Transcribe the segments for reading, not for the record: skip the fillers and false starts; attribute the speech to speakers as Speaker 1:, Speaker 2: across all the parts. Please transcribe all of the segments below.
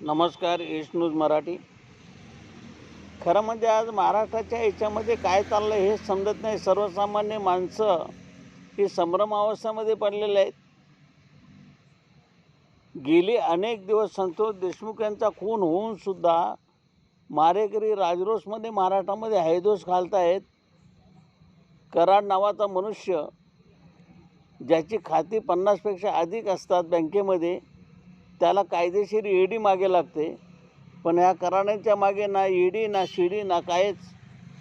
Speaker 1: नमस्कार. East news Marathi. खरं म्हणजे आज महाराष्ट्राच्या याच्यामध्ये काय चाललं हे समजत नाही. सर्वसामान्य माणसं ही संभ्रमावस्थेमध्ये पडलेले आहेत. गेली अनेक दिवस संतोष देशमुख यांचा खून होऊन सुद्धा मारेकरी राजरोसमध्ये महाराष्ट्रामध्ये हैदोस घालतायत. कराड नावाचा मनुष्य ज्याची खाती 50पेक्षा अधिक असतात बँकेमध्ये, त्याला कायदेशीर ईडी मागे लागते. पण ह्या कराड्यांच्या मागे ना ईडी ना शिडी ना कायच.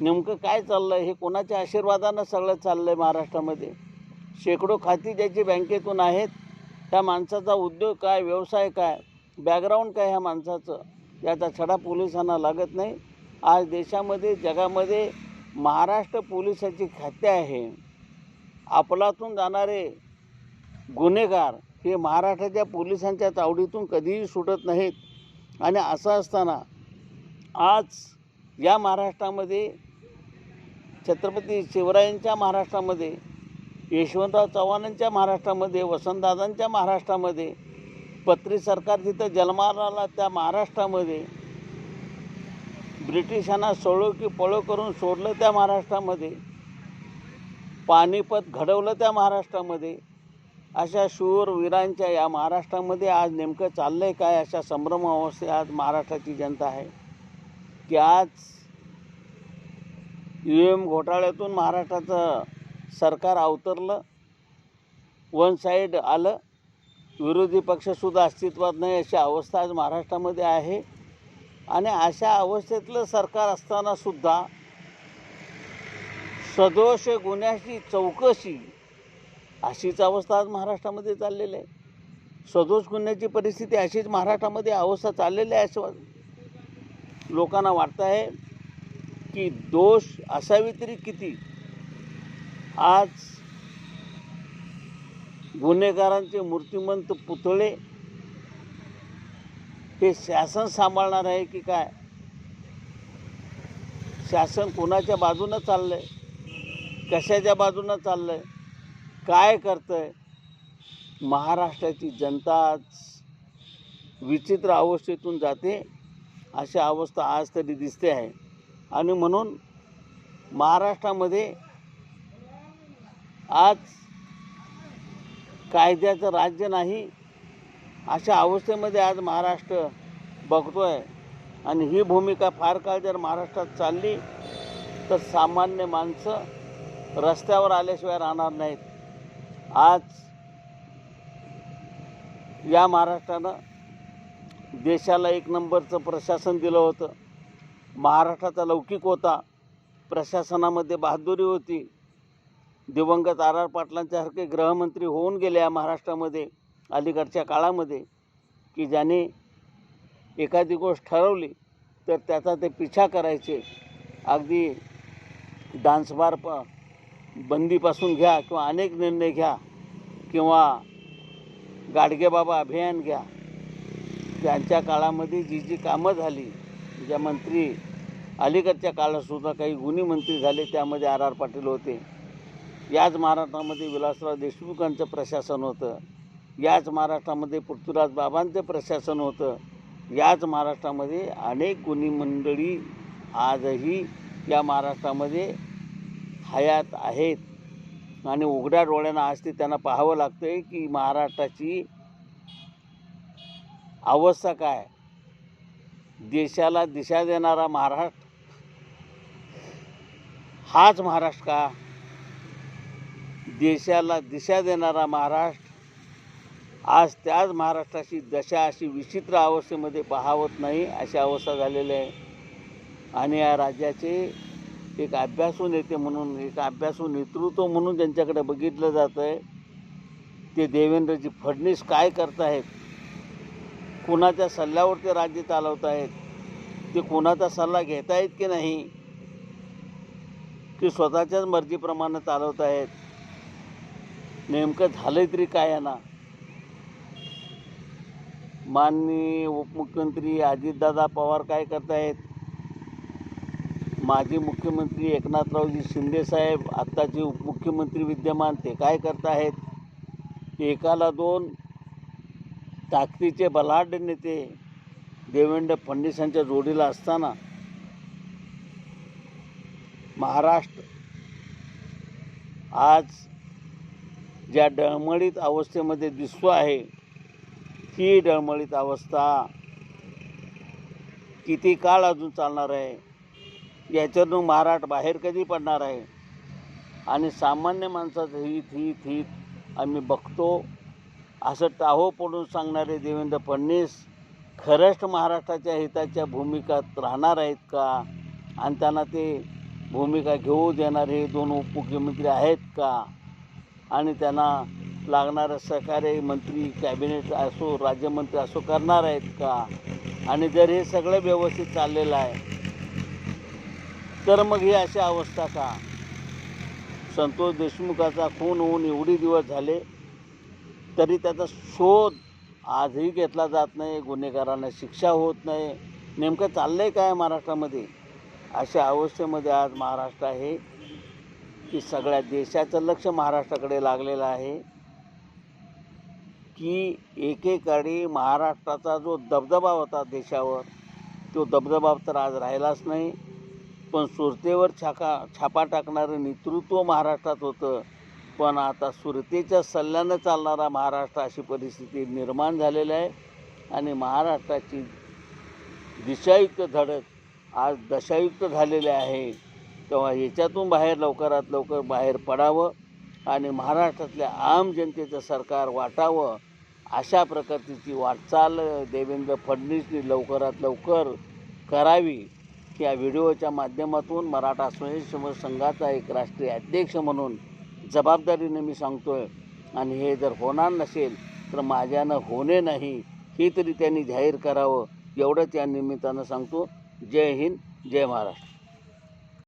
Speaker 1: नेमकं काय चाललं आहे हे कोणाच्या आशीर्वादानं सगळं चाललं आहे महाराष्ट्रामध्ये. शेकडो खाती ज्याची बँकेतून आहेत, त्या माणसाचा उद्योग काय, व्यवसाय काय, बॅकग्राऊंड काय ह्या माणसाचं, याचा छडा पोलिसांना लागत नाही. आज देशामध्ये जगामध्ये महाराष्ट्र पोलिसाची खाते आहे. अफलातून जाणारे गुन्हेगार हे महाराष्ट्राच्या पोलिसांच्या तावडीतून कधीही सुटत नाहीत. आणि असं असताना आज या महाराष्ट्रामध्ये, छत्रपती शिवरायांच्या महाराष्ट्रामध्ये, यशवंतराव चव्हाणांच्या महाराष्ट्रामध्ये, वसंतदादांच्या महाराष्ट्रामध्ये, पत्री सरकार जिथं जन्माला आला त्या महाराष्ट्रामध्ये, ब्रिटिशांना सळो की पळो करून सोडलं त्या महाराष्ट्रामध्ये, पानिपत घडवलं त्या महाराष्ट्रामध्ये, अशा शूरवीरांच्या या महाराष्ट्रामध्ये आज नेमकं चाललं आहे काय, अशा संभ्रमावस्थेत आज महाराष्ट्राची जनता आहे. की आज EVM घोटाळ्यातून महाराष्ट्राचं सरकार अवतरलं, वन साईड आलं, विरोधी पक्षसुद्धा अस्तित्वात नाही अशी अवस्था आज महाराष्ट्रामध्ये आहे. आणि अशा अवस्थेतलं सरकार असतानासुद्धा सदोष गुन्ह्याची चौकशी अशीच अवस्था आज महाराष्ट्रामध्ये चाललेली आहे. सदोष गुन्ह्याची परिस्थिती अशीच महाराष्ट्रामध्ये अवस्था चाललेली आहे. असं लोकांना वाटतं आहे की दोष असावी तरी किती. आज गुन्हेगारांचे मूर्तिमंत पुतळे हे शासन सांभाळणार आहे की काय? शासन कोणाच्या बाजूनं चाललं आहे, कशाच्या बाजूनं चाललं आहे, काय करतं आहे? महाराष्ट्राची जनता आज विचित्र अवस्थेतून जाते, अशा अवस्था आज तरी दिसते आहे. आणि म्हणून महाराष्ट्रामध्ये आज कायद्याचं राज्य नाही अशा अवस्थेमध्ये आज महाराष्ट्र बघतो आहे. आणि ही भूमिका फार काळ जर महाराष्ट्रात चालली तर सामान्य माणसं रस्त्यावर आल्याशिवाय राहणार नाहीत. आज या महाराष्ट्रानं देशाला 1 नंबरचं प्रशासन दिलं होतं. महाराष्ट्राचा लौकिक होता, प्रशासनामध्ये बहादुरी होती. दिवंगत RR पाटलांच्यासारखे गृहमंत्री होऊन गेले या महाराष्ट्रामध्ये अलीकडच्या काळामध्ये, की ज्याने एखादी गोष्ट ठरवली तर त्याचा ते पिछा करायचे. अगदी डान्सबार बंदीपासून घ्या किंवा अनेक निर्णय घ्या किंवा गाडगेबाबा अभियान घ्या, त्यांच्या काळामध्ये जी कामं झाली, ज्या मंत्री अलीकडच्या काळातसुद्धा काही गुणी मंत्री झाले त्यामध्ये RR पाटील होते. याच महाराष्ट्रामध्ये विलासराव देशमुखांचं प्रशासन होतं. याच महाराष्ट्रामध्ये पृथ्वीराज बाबांचं प्रशासन होतं. याच महाराष्ट्रामध्ये अनेक गुणी मंडळी आजही या महाराष्ट्रामध्ये हयात आहेत. आणि उघड्या डोळ्यानं आज ते त्यांना पाहावं लागतं आहे की महाराष्ट्राची अवस्था काय. देशाला दिशा देणारा महाराष्ट्र हाच महाराष्ट्र का? देशाला दिशा देणारा महाराष्ट्र आज त्याच महाराष्ट्राची दशा अशी विचित्र अवस्थेमध्ये पाहावत नाही अशी अवस्था झालेली आहे. आणि या राज्याचे एक अभ्यासू नेते म्हणून, एक अभ्यासू नेतृत्व म्हणून ज्यांच्याकडे बघितलं जातं आहे ते देवेंद्रजी फडणवीस काय करत आहेत, कोणाच्या सल्ल्यावर ते राज्य चालवत आहेत, ते कोणाचा सल्ला घेत आहेत की नाही, की स्वतःच्याच मर्जीप्रमाणे चालवत आहेत. नेमकं झालं तरी काय आहे ना. माननीय उपमुख्यमंत्री अजितदादा पवार काय करत आहेत, माजी मुख्यमंत्री एकनाथरावजी शिंदेसाहेब आत्ताचे उपमुख्यमंत्री विद्यमान ते काय करत आहेत. एकाला 2 ताकदीचे बलाढ्य नेते देवेंद्र फडणवीसांच्या जोडीला असताना महाराष्ट्र आज ज्या डळमळीत अवस्थेमध्ये दिसतो आहे, ही डळमळीत अवस्था किती काळ अजून चालणार आहे, याच्यातून महाराष्ट्र बाहेर कधी पडणार आहे. आणि सामान्य माणसाचं हित आम्ही बघतो. असं टाहो पडून सांगणारे देवेंद्र फडणवीस खरंच महाराष्ट्राच्या हिताच्या भूमिकात राहणार आहेत का, आणि त्यांना ते भूमिका घेऊ देणारे 2 उपमुख्यमंत्री आहेत का, आणि त्यांना लागणारं सहकार्य मंत्री, कॅबिनेट असो, राज्यमंत्री असो करणार आहेत का. आणि जर हे सगळं व्यवस्थित चाललेलं आहे तर मग ही अशी अवस्था का. संतोष देशमुखाचा खून होऊन एवढे दिवस झाले तरी त्याचा शोध आजही घेतला जात नाही, गुन्हेगारांना शिक्षा होत नाही. नेमकं चाललं आहे काय महाराष्ट्रामध्ये. अशा अवस्थेमध्ये आज महाराष्ट्र आहे की सगळ्या देशाचं लक्ष महाराष्ट्राकडे लागलेलं आहे की एकेकाळी महाराष्ट्राचा जो दबदबा होता देशावर, तो दबदबा तर आज राहिलाच नाही. पण सुरतेवर छापा टाकणारं नेतृत्व महाराष्ट्रात होतं, पण आता सुरतेच्या सल्ल्यानं चालणारा महाराष्ट्र अशी परिस्थिती निर्माण झालेली आहे. आणि महाराष्ट्राची दिशायुक्त धडक आज दशायुक्त झालेली आहे. तेव्हा याच्यातून लवकरात लवकर बाहेर पडावं आणि महाराष्ट्रातल्या आम जनतेचं सरकार वाटावं, अशा प्रकारची वाटचाल देवेंद्र फडणवीसनी लवकरात लवकर करावी. या व्हिडिओच्या माध्यमातून मराठा स्वयंसेवक संघाचा एक राष्ट्रीय अध्यक्ष म्हणून जबाबदारीने मी सांगतोय. आणि हे जर होणार नसेल तर माझ्यानं होणे नाही, हे तरी त्यांनी जाहीर करावं, एवढंच या निमित्तानं सांगतो. जय हिंद, जय महाराष्ट्र.